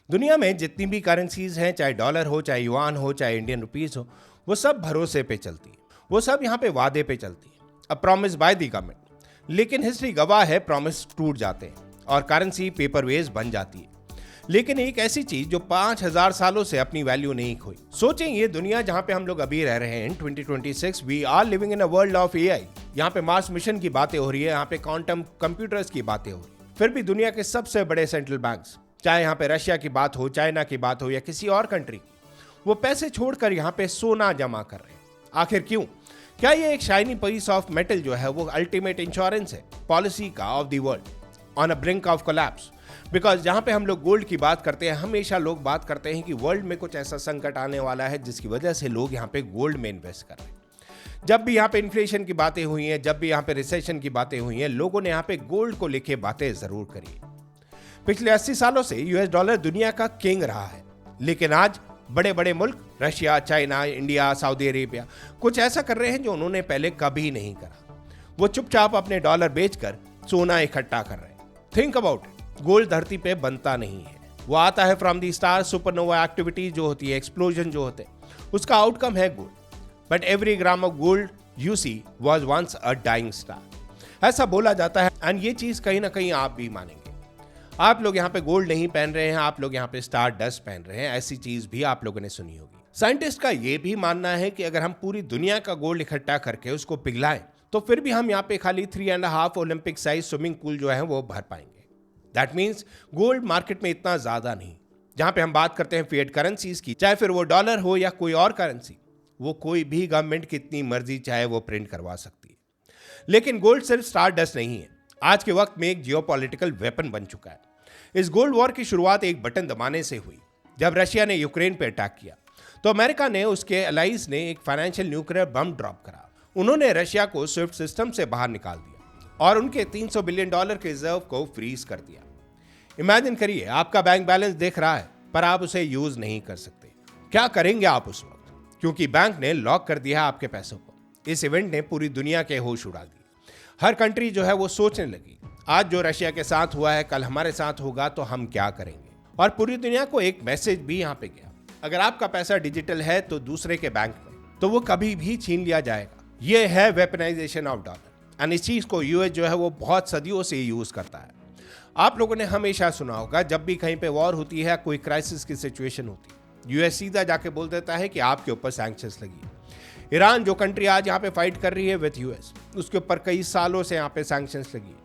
दुनिया में जितनी भी करेंसीज हैं, चाहे डॉलर हो, चाहे युआन हो, चाहे इंडियन रुपीस हो, वो सब भरोसे पे चलती है। वो सब यहाँ पे वादे पे चलती है, a promise by the government. लेकिन हिस्ट्री गवाह है, प्रॉमिस टूट जाते हैं और करेंसी पेपरवेज बन जाती है। लेकिन एक ऐसी चीज जो 5000 सालों से अपनी वैल्यू नहीं खोई। सोचें, ये दुनिया जहां पे हम लोग अभी रह रहे हैं, 2026, we are living in a world of AI. यहाँ पे मार्स मिशन की बातें हो रही है, यहाँ पे क्वांटम कंप्यूटर्स की बातें हो रही है। फिर भी दुनिया के सबसे बड़े सेंट्रल बैंक्स, चाहे यहाँ पे रशिया की बात हो, चाइना की बात हो या किसी और कंट्री की, वो पैसे छोड़कर यहाँ पे सोना जमा कर रहे हैं। आखिर क्यों? क्या ये एक शाइनी पीस ऑफ मेटल जो है वो अल्टीमेट इंश्योरेंस है पॉलिसी का of the world on a brink of collapse? Because जहां पे हम लोग गोल्ड की बात करते हैं, हमेशा लोग बात करते हैं कि वर्ल्ड में कुछ ऐसा संकट आने वाला है जिसकी वजह से लोग यहाँ पे गोल्ड में इन्वेस्ट कर रहे हैं। जब भी यहाँ पे इन्फ्लेशन की बातें हुई हैं, जब भी यहाँ पे रिसेशन की बातें हुई हैं, लोगों ने यहाँ पे गोल्ड को लेके बातें जरूर करी है। पिछले 80 सालों से यूएस डॉलर दुनिया का किंग रहा है, लेकिन आज बड़े बड़े मुल्क Russia, China, India, Saudi Arabia कुछ ऐसा कर रहे हैं जो उन्होंने पहले कभी नहीं करा। वो चुपचाप अपने डॉलर बेचकर सोना इकट्ठा कर रहे हैं। थिंक अबाउट इट, गोल्ड धरती पे बनता नहीं है, वो आता है from the star. Supernova activity जो होती है, एक्सप्लोजन जो होते हैं, उसका आउटकम है gold. But every gram of gold you see was once a dying star, ऐसा बोला जाता है। एंड ये चीज कहीं ना कहीं आप भी मानेंगे। आप लोग यहाँ पे गोल्ड नहीं पहन रहे हैं, आप लोग यहाँ पे स्टार डस्ट पहन रहे हैं, ऐसी चीज भी आप लोगों ने सुनी होगी। साइंटिस्ट का ये भी मानना है कि अगर हम पूरी दुनिया का गोल्ड इकट्ठा करके उसको पिघलाएं तो फिर भी हम यहाँ पे खाली 3.5 ओलंपिक साइज स्विमिंग पूल जो है वो भर पाएंगे। दैट मीन्स गोल्ड मार्केट में इतना ज्यादा नहीं। जहां पे हम बात करते हैं फिएट करेंसीज की, चाहे फिर वो डॉलर हो या कोई और करेंसी, वो कोई भी गवर्नमेंट कितनी मर्जी चाहे वो प्रिंट करवा सकती है। लेकिन गोल्ड सिर्फ स्टार डस्ट नहीं है, आज के वक्त में एक जियोपॉलिटिकल वेपन बन चुका है। इस गोल्ड वॉर की शुरुआत एक बटन दबाने से हुई। जब रशिया ने यूक्रेन पर अटैक किया तो अमेरिका ने, उसके अलाइज ने एक फाइनेंशियल न्यूक्लियर बम ड्रॉप करा। उन्होंने रशिया को स्विफ्ट सिस्टम से बाहर निकाल दिया और उनके $300 बिलियन के रिजर्व को फ्रीज कर दिया। इमेजिन करिए, आपका बैंक बैलेंस देख रहा है पर आप उसे यूज नहीं कर सकते। क्या करेंगे आप उस वक्त? क्योंकि बैंक ने लॉक कर दिया आपके पैसों को। इस इवेंट ने पूरी दुनिया के होश उड़ा दिए। हर कंट्री जो है वो सोचने लगी, आज जो रशिया के साथ हुआ है कल हमारे साथ होगा तो हम क्या करेंगे। और पूरी दुनिया को एक मैसेज भी यहाँ पे गया, अगर आपका पैसा डिजिटल है तो दूसरे के बैंक में, तो वो कभी भी छीन लिया जाएगा। ये है वेपनाइजेशन ऑफ डॉलर। एंड इस चीज को यूएस जो है वो बहुत सदियों से यूज करता है। आप लोगों ने हमेशा सुना होगा, जब भी कहीं पे वॉर होती है, कोई क्राइसिस की सिचुएशन होती है, यूएस सीधा जाके बोल देता है कि आपके ऊपर सैंक्शंस लगी है। ईरान जो कंट्री आज यहाँ पे फाइट कर रही है विथ यूएस, उसके ऊपर कई सालों से यहाँ पे सैंक्शंस लगी है।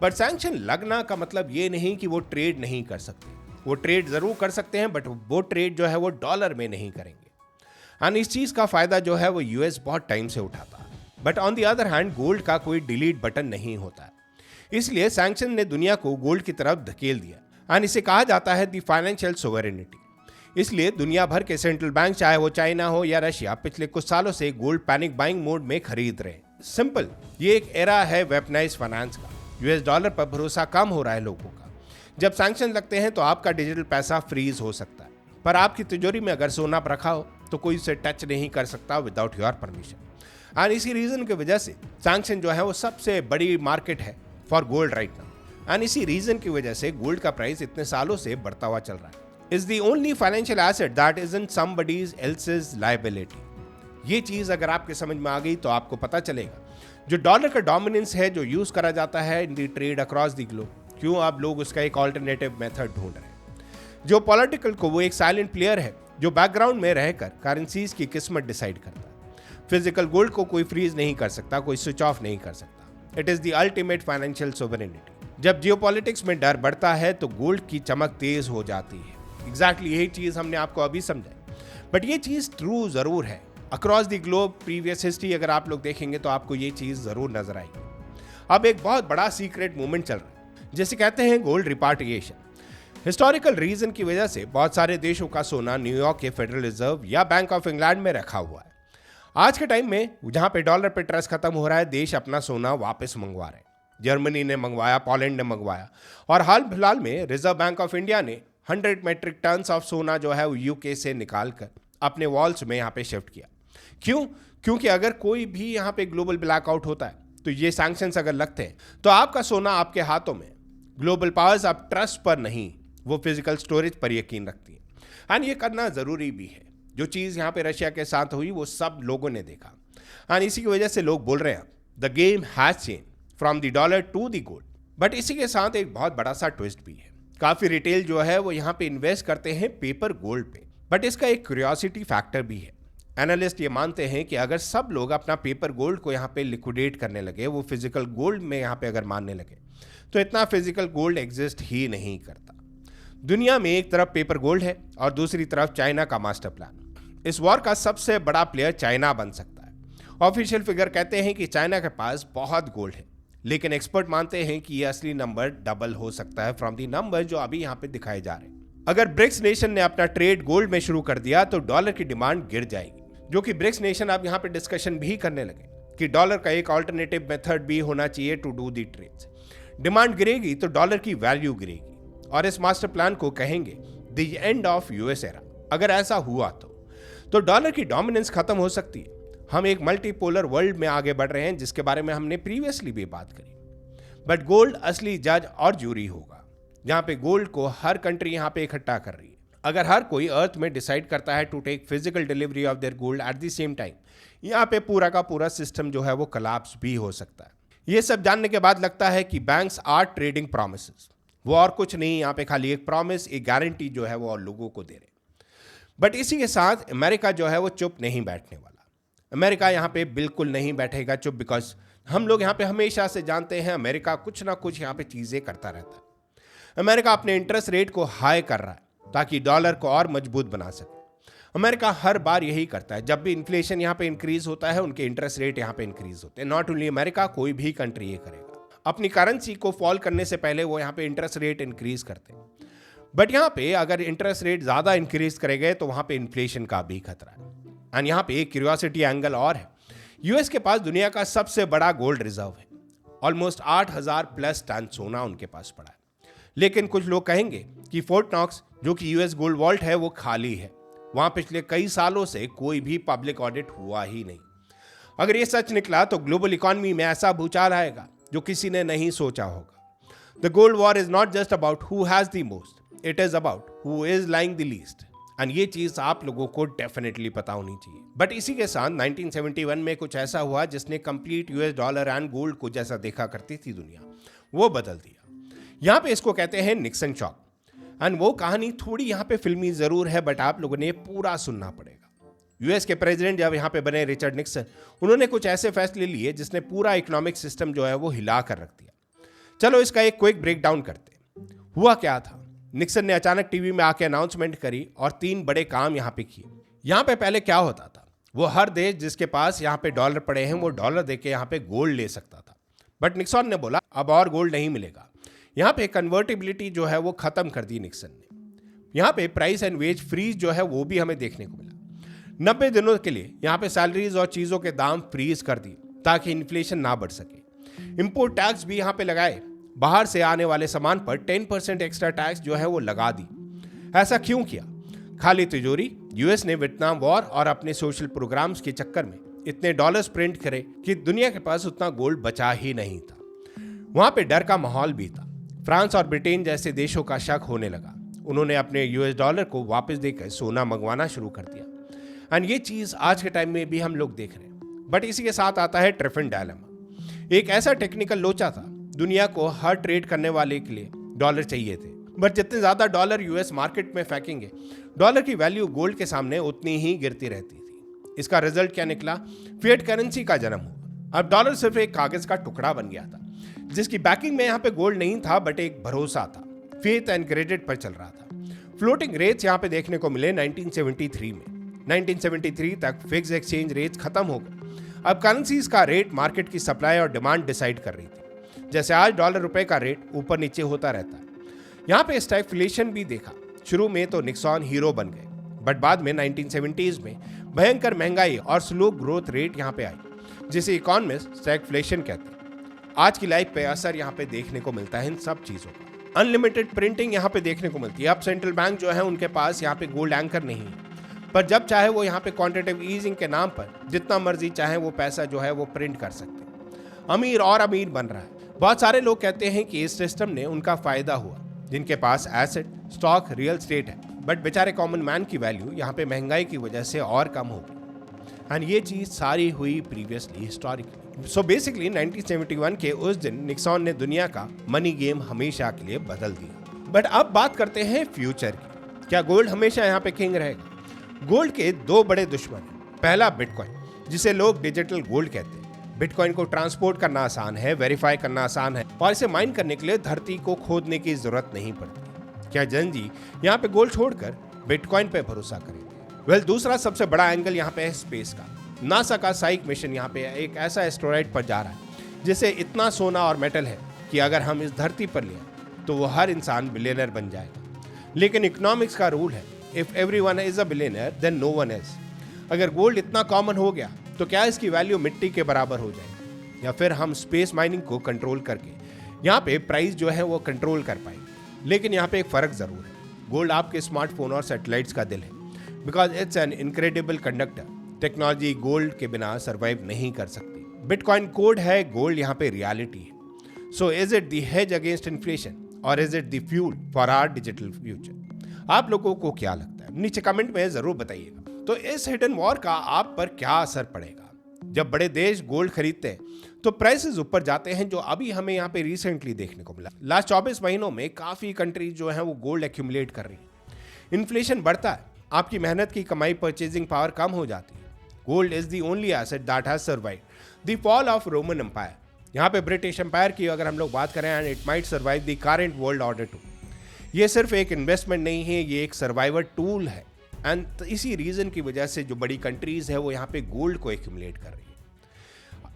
बट सैंक्शन लगना का मतलब ये नहीं कि वो ट्रेड नहीं कर सकते। वो ट्रेड जरूर कर सकते हैं, बट वो ट्रेड जो है वो डॉलर में नहीं करेंगे। एंड इस चीज का फायदा जो है वो यूएस बहुत टाइम से उठाता है। But on the other hand, gold का कोई डिलीट बटन नहीं होता है, इसलिए सैंक्शन ने दुनिया को गोल्ड की तरफ धकेल दिया। एंड इसे कहा जाता है द फाइनेंशियल सोवरेनिटी। इसलिए दुनिया भर के सेंट्रल बैंक, चाहे वो चाइना हो या रशिया, पिछले कुछ सालों से गोल्ड पैनिक बाइंग मोड में खरीद रहे हैं। सिंपल, ये एक एरा है वेपनाइज्ड फाइनेंस का। यूएस डॉलर पर भरोसा कम हो रहा है लोगों का। जब सैंक्शन लगते हैं तो आपका डिजिटल पैसा फ्रीज हो सकता है, पर आपकी तिजोरी में अगर सोना रखा हो तो कोई उसे टच नहीं कर सकता विदाउट योर परमिशन। एंड इसी रीजन की वजह से सैंक्शन जो है वो सबसे बड़ी मार्केट है for gold right now. And इसी रीजन की वजह से गोल्ड का प्राइस इतने सालों से बढ़ता हुआ चल रहा है। Is the only financial asset that is in somebody's else's liability. ये चीज अगर आपके समझ में आ गई तो आपको पता चलेगा जो डॉलर का डोमिनेंस है, जो यूज करा जाता है इन दी ट्रेड अक्रॉस द ग्लोब, क्यों आप लोग उसका एक ऑल्टरनेटिव मेथड ढूंढ रहे हैं। जो पॉलिटिकल को, वो एक साइलेंट प्लेयर है जो बैकग्राउंड में रहकर करेंसीज की किस्मत डिसाइड करता है। फिजिकल गोल्ड को कोई फ्रीज नहीं कर सकता, कोई स्विच ऑफ नहीं कर सकता। It is the ultimate financial sovereignty. जब जियोपॉलिटिक्स में डर बढ़ता है तो गोल्ड की चमक तेज हो जाती है। एग्जैक्टली यही चीज हमने आपको अभी समझाई। बट ये चीज ट्रू जरूर है across the globe. Previous history अगर आप लोग देखेंगे तो आपको ये चीज जरूर नजर आएगी। अब एक बहुत बड़ा सीक्रेट मूवमेंट चल रहा है, जिसे कहते हैं गोल्ड रिपार्टिएशन। हिस्टोरिकल रीजन की वजह से बहुत सारे देशों का सोना न्यूयॉर्क के फेडरल रिजर्व या बैंक ऑफ इंग्लैंड में रखा हुआ है। आज के टाइम में जहां पे डॉलर पे ट्रस्ट खत्म हो रहा है, देश अपना सोना वापस मंगवा रहे हैं। जर्मनी ने मंगवाया, पोलैंड ने मंगवाया, और हाल फिलहाल में रिजर्व बैंक ऑफ इंडिया ने 100 मेट्रिक टन ऑफ सोना जो है वो यूके से निकाल कर अपने वॉल्स में यहाँ पे शिफ्ट किया। क्यों? क्योंकि अगर कोई भी यहाँ पे ग्लोबल ब्लैकआउट होता है, तो ये सैंक्शंस अगर लगते हैं तो आपका सोना आपके हाथों में। ग्लोबल पावर्स अब ट्रस्ट पर नहीं, वो फिजिकल स्टोरेज पर यकीन रखती हैं एंड ये करना ज़रूरी भी है। जो चीज़ यहाँ पे रशिया के साथ हुई वो सब लोगों ने देखा एंड इसी की वजह से लोग बोल रहे हैं the game has change from the dollar to the gold. But इसी के साथ एक बहुत बड़ा सा ट्विस्ट भी है। काफ़ी रिटेल जो है वो यहाँ पे इन्वेस्ट करते हैं पेपर गोल्ड पे, बट इसका एक क्यूरियोसिटी फैक्टर भी है। एनालिस्ट ये मानते हैं कि अगर सब लोग अपना पेपर गोल्ड को यहाँ पे लिक्विडेट करने लगे, वो फिजिकल गोल्ड में यहाँ पे अगर मानने लगे, तो इतना फिजिकल गोल्ड एग्जिस्ट ही नहीं करता। दुनिया में एक तरफ पेपर गोल्ड है और दूसरी तरफ चाइना का मास्टर प्लान। इस वॉर का सबसे बड़ा प्लेयर चाइना बन सकता है। ऑफिशियल फिगर कहते हैं कि चाइना के पास बहुत गोल्ड है, लेकिन एक्सपर्ट मानते हैं कि यह असली नंबर डबल हो सकता है फ्रॉम दी नंबर जो अभी यहाँ पे दिखाए जा रहे हैं। अगर ब्रिक्स नेशन ने अपना ट्रेड गोल्ड में शुरू कर दिया तो डॉलर की डिमांड गिर जाएगी, जो कि ब्रिक्स नेशन अब यहाँ पे डिस्कशन भी करने लगे कि डॉलर का एक ऑल्टरनेटिव मेथड भी होना चाहिए to do the trades. Demand गिरेगी तो डॉलर की वैल्यू गिरेगी और इस मास्टर प्लान को कहेंगे the end of US era. अगर ऐसा हुआ तो डॉलर की डोमिनेंस खत्म हो सकती है। हम एक मल्टीपोलर वर्ल्ड में आगे बढ़ रहे हैं, जिसके बारे में हमने प्रीवियसली भी बात करी। बट गोल्ड असली जज और जूरी होगा, जहां पे गोल्ड को हर कंट्री यहां पे इकट्ठा कर रही है। अगर हर कोई अर्थ में डिसाइड करता है to take physical delivery of their gold at the same time, यहाँ पे पूरा का पूरा सिस्टम जो है वो कोलैप्स भी हो सकता है। ये सब जानने के बाद लगता है कि बैंक्स आर ट्रेडिंग प्रॉमिसेस। वो और कुछ नहीं, यहाँ पे खाली एक प्रॉमिस, एक गारंटी जो है वो और लोगों को दे रहे। बट इसी के साथ अमेरिका जो है वो चुप नहीं बैठने वाला। अमेरिका यहाँ पे बिल्कुल नहीं बैठेगा चुप, बिकॉज हम लोग यहाँ पे हमेशा से जानते हैं अमेरिका कुछ ना कुछ यहाँ पे चीज़ें करता रहता है। अमेरिका अपने इंटरेस्ट रेट को हाई कर रहा है ताकि डॉलर को और मजबूत बना सके। अमेरिका हर बार यही करता है, जब भी इन्फ्लेशन यहाँ पे इंक्रीज होता है उनके इंटरेस्ट रेट यहाँ पे इंक्रीज होते हैं। नॉट ओनली अमेरिका, कोई भी कंट्री ये करेगा। अपनी करेंसी को फॉल करने से पहले वो यहाँ पे इंटरेस्ट रेट इंक्रीज करते हैं। बट यहाँ पे अगर इंटरेस्ट रेट ज़्यादा इंक्रीज करेंगे तो वहाँ पे इन्फ्लेशन का भी खतरा है। एंड यहाँ पे एक क्यूरियोसिटी एंगल और है। यूएस के पास दुनिया का सबसे बड़ा गोल्ड रिजर्व है। ऑलमोस्ट 8,000 प्लस टन सोना उनके पास पड़ा है। लेकिन कुछ लोग कहेंगे कि फोर्ट नॉक्स जो कि यूएस गोल्ड वॉल्ट है वो खाली है। वहां पिछले कई सालों से कोई भी पब्लिक ऑडिट हुआ ही नहीं। अगर ये सच निकला तो ग्लोबल इकोनॉमी में ऐसा भूचाल आएगा जो किसी ने नहीं सोचा होगा। The gold war is not just about who has the most, it is about who is lying the least. And ये चीज आप लोगों को डेफिनेटली पता होनी चाहिए। बट इसी के साथ 1971 में कुछ ऐसा हुआ जिसने complete US dollar and gold को जैसा देखा करती थी दुनिया, वो बदल दिया। यहाँ पे इसको कहते हैं निक्सन शॉक। एंड वो कहानी थोड़ी यहाँ पे फिल्मी जरूर है, बट आप लोगों ने पूरा सुनना पड़ेगा। यूएस के प्रेसिडेंट जब यहाँ पे बने रिचर्ड निक्सन, उन्होंने कुछ ऐसे फैसले लिए जिसने पूरा इकोनॉमिक सिस्टम जो है वो हिला कर रख दिया। चलो इसका एक क्विक ब्रेक डाउन करते। हुआ क्या था? निक्सन ने अचानक टीवी में आके अनाउंसमेंट करी और 3 बड़े काम यहाँ पे किए। यहाँ पे पहले क्या होता था, वो हर देश जिसके पास यहाँ पे डॉलर पड़े हैं वो डॉलर देके यहाँ पे गोल्ड ले सकता था। बट निक्सन ने बोला अब और गोल्ड नहीं मिलेगा। यहाँ पे कन्वर्टिबिलिटी जो है वो खत्म कर दी निक्सन ने। यहाँ पे प्राइस एंड वेज फ्रीज जो है वो भी हमें देखने को मिला। 90 दिनों के लिए यहाँ पे सैलरीज और चीजों के दाम फ्रीज कर दिए ताकि इन्फ्लेशन ना बढ़ सके। इंपोर्ट टैक्स भी यहाँ पे लगाए, बाहर से आने वाले सामान पर 10% एक्स्ट्रा टैक्स जो है वो लगा दी। ऐसा क्यों किया? खाली तिजोरी। यूएस ने वियतनाम वॉर और अपने सोशल प्रोग्राम्स के चक्कर में इतने डॉलर्स प्रिंट करे कि दुनिया के पास उतना गोल्ड बचा ही नहीं था। वहां पे डर का माहौल भी था। फ्रांस और ब्रिटेन जैसे देशों का शक होने लगा। उन्होंने अपने यूएस डॉलर को वापस देकर सोना मंगवाना शुरू कर दिया। एंड ये चीज आज के टाइम में भी हम लोग देख रहे हैं। बट इसी के साथ आता है ट्रिफिन डायलेमा। एक ऐसा टेक्निकल लोचा था। दुनिया को हर ट्रेड करने वाले के लिए डॉलर चाहिए थे, बट जितने ज्यादा डॉलर यूएस मार्केट में फेंकेंगे, डॉलर की वैल्यू गोल्ड के सामने उतनी ही गिरती रहती थी। इसका रिजल्ट क्या निकला? फिएट करेंसी का जन्म हुआ। अब डॉलर सिर्फ एक कागज का टुकड़ा बन गया था, जिसकी बैकिंग में यहाँ पे गोल्ड नहीं था, बट एक भरोसा था। फेथ एंड क्रेडिट पर चल रहा था। फ्लोटिंग रेट्स यहाँ पे देखने को मिले 1973 में। 1973 तक फिक्स एक्सचेंज रेट्स खत्म हो गए। अब करेंसीज का रेट मार्केट की सप्लाई और डिमांड डिसाइड कर रही थी। जैसे आज डॉलर रुपए का रेट ऊपर नीचे होता रहता है, यहाँ पे स्टैगफ्लेशन भी देखा। शुरू में तो निक्सन हीरो बन गए, बट बाद में 1970s में भयंकर महंगाई और स्लो ग्रोथ रेट यहाँ पे आई, जिसे इकोनॉमिस्ट स्टैगफ्लेशन कहते हैं। आज की लाइफ पे असर यहाँ पे देखने को मिलता है इन सब चीजों का। अनलिमिटेड प्रिंटिंग यहाँ पे देखने को मिलती है। अब सेंट्रल बैंक जो है उनके पास यहाँ पे गोल्ड एंकर नहीं है, पर जब चाहे वो यहाँ पे क्वांटिटेटिव ईजिंग के नाम पर जितना मर्जी चाहे वो पैसा जो है वो प्रिंट कर सकते हैं। अमीर और अमीर बन रहा है। बहुत सारे लोग कहते हैं कि इस सिस्टम ने उनका फायदा हुआ, जिनके पास एसेट, स्टॉक, रियल स्टेट है, बट बेचारे कॉमन मैन की वैल्यू यहाँ पे महंगाई की वजह से और कम हो गई। एंड ये चीज सारी हुई प्रीवियसली हिस्टोरिकली। सो बेसिकली 1971 के उस दिन निक्सन ने दुनिया का मनी गेम हमेशा के लिए बदल दिया। बट अब बात करते हैं फ्यूचर की। क्या गोल्ड हमेशा यहाँ पे किंग रहेगा? गोल्ड के दो बड़े दुश्मन हैं। पहला बिटकॉइन, जिसे लोग डिजिटल गोल्ड कहते हैं। बिटकॉइन को ट्रांसपोर्ट करना आसान है, वेरीफाई करना आसान है और इसे माइन करने के लिए धरती को खोदने की जरूरत नहीं पड़ती। क्या जन जी यहाँ पे गोल्ड छोड़कर बिटकॉइन पे भरोसा करेंगे? वेल, दूसरा सबसे बड़ा एंगल यहाँ पे है स्पेस का। नासा का साइक मिशन यहाँ पे एक ऐसा एस्टेरॉइड पर जा रहा है जिसे इतना सोना और मेटल है कि अगर हम इस धरती पर लें तो वो हर इंसान बिलियनर बन जाएगा। लेकिन इकोनॉमिक्स का रूल है, if everyone is a billionaire then no one is. अगर गोल्ड इतना कॉमन हो गया तो क्या इसकी वैल्यू मिट्टी के बराबर हो जाएगी? या फिर हम स्पेस माइनिंग को कंट्रोल करके यहाँ पे प्राइस जो है वो कंट्रोल कर पाएंगे? लेकिन यहाँ पे एक फर्क जरूर है, गोल्ड आपके स्मार्टफोन और सैटेलाइट्स का दिल है, because it's an incredible conductor. Technology gold के बिना सर्वाइव नहीं कर सकती। बिटकॉइन कोड है, गोल्ड यहाँ पे रियलिटी है। So is it the hedge against inflation और is it the fuel for our digital future? आप लोगों को क्या लगता है? नीचे कमेंट में जरूर बताइएगा। तो इस हिडन वॉर का आप पर क्या असर पड़ेगा? जब बड़े देश गोल्ड खरीदते हैं तो प्राइसेस ऊपर जाते हैं, जो अभी हमें यहाँ पे रिसेंटली देखने को मिला। लास्ट 24 महीनों में काफी कंट्रीज जो हैं वो गोल्ड एक्यूमुलेट कर रही हैं। इन्फ्लेशन बढ़ता है, आपकी मेहनत की कमाई, परचेजिंग पावर कम हो जाती है। Gold is the only asset that has survived the fall of Roman Empire. यहाँ पे ब्रिटिश एम्पायर की अगर हम लोग बात करें, and it might survive the current world order too. ये सिर्फ एक इन्वेस्टमेंट नहीं है, ये एक सर्वाइवर टूल है। एंड इसी रीजन की वजह से जो बड़ी कंट्रीज है वो यहाँ पे गोल्ड को एक्यूमुलेट कर रही है।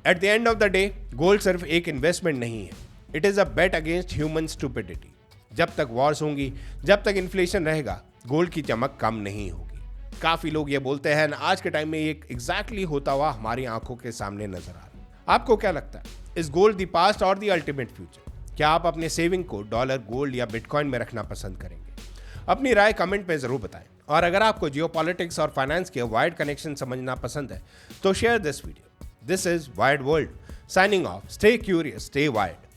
At the end of the day gold सिर्फ एक इन्वेस्टमेंट नहीं है, it is a bet against human stupidity. जब तक वॉर्स होंगी, जब तक इन्फ्लेशन रहेगा, गोल्ड की चमक कम नहीं होगी। काफी लोग ये बोलते हैं, आज के टाइम में ये एग्जैक्टली होता हुआ हमारी आंखों के सामने नजर आ रहा है। आपको क्या लगता है, इज गोल्ड द पास्ट और द अल्टीमेट फ्यूचर? क्या आप अपने सेविंग को डॉलर, गोल्ड या बिटकॉइन में रखना पसंद करेंगे? अपनी राय कमेंट में जरूर बताएं। और अगर आपको जियोपॉलिटिक्स और फाइनेंस के वाइड कनेक्शन समझना पसंद है तो share this video. This is wide world signing off. Stay curious, stay wide.